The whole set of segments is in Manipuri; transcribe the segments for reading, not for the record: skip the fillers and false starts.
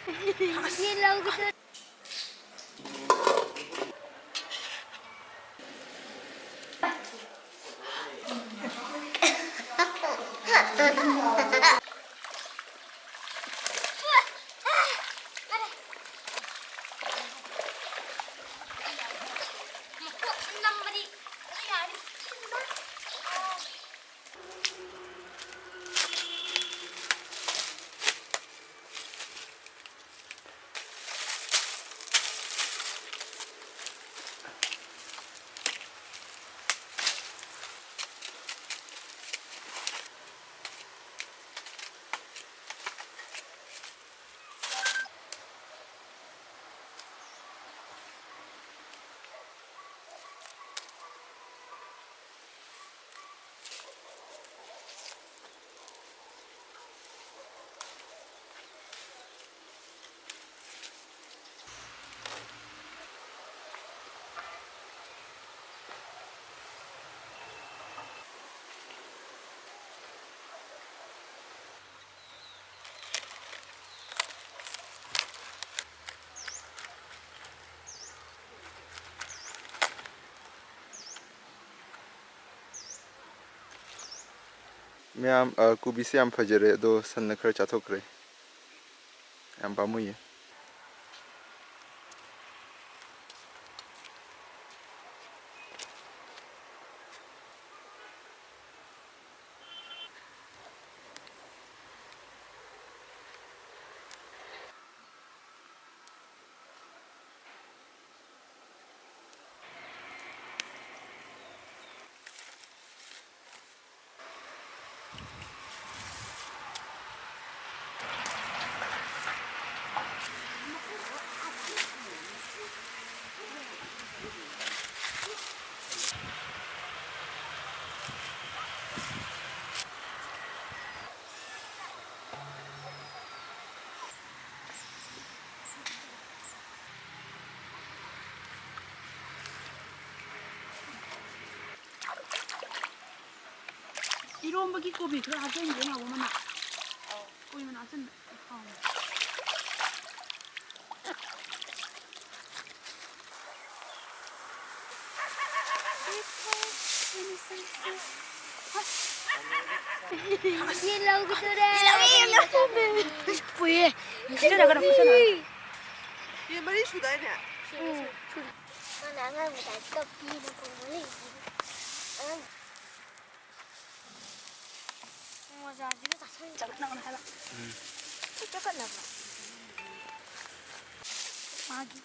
ये लोग तो ꯃꯌꯥꯝ ꯀꯣꯕꯤꯁꯦ ꯌꯥꯝ ꯐꯖꯔꯦ ꯑꯗꯣ ꯁꯟꯅ ꯈꯔ ꯆꯥꯊꯣꯛꯈ꯭ꯔꯦ ꯌꯥꯝ ꯄꯥꯝꯃꯨꯏꯌꯦ 이런버기 고비 그거 하자는 게 나오면 나. 보이면 하자는. ये लोग तो रे 뭐해? 진짜 그래 보잖아. 얘 머리 수다네. 나 나가 보다 또 비는 공원이 맞아 이거 다 소리 나가나 해라. 똑같나 봐 마기.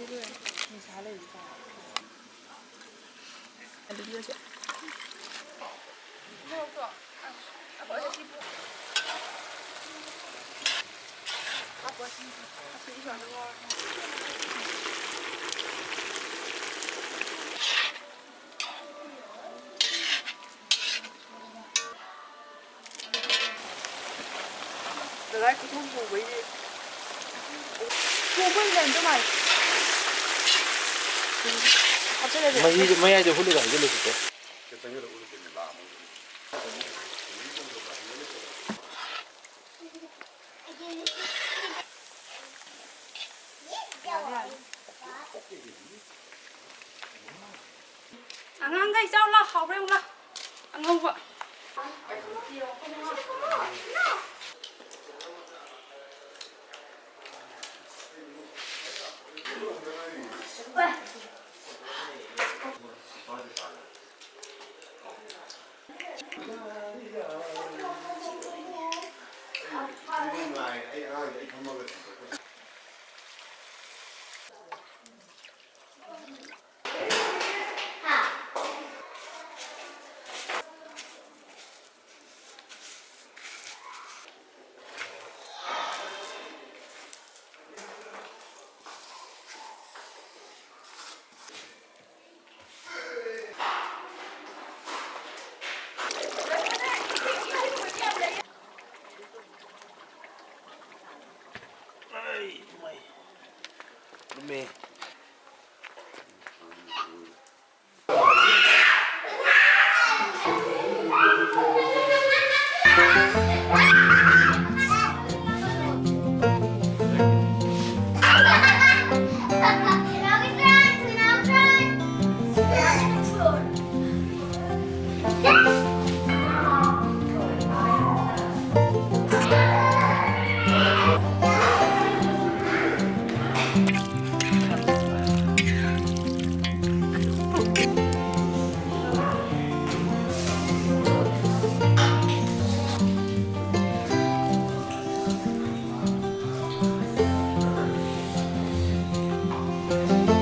你啥嘞？哎，对对对。本来普通部唯一。我问人都买。啊，这个是。没研究回来了，有的是这。 ăn ăn cái sao lo học đây không ăn không vợ妹。Thank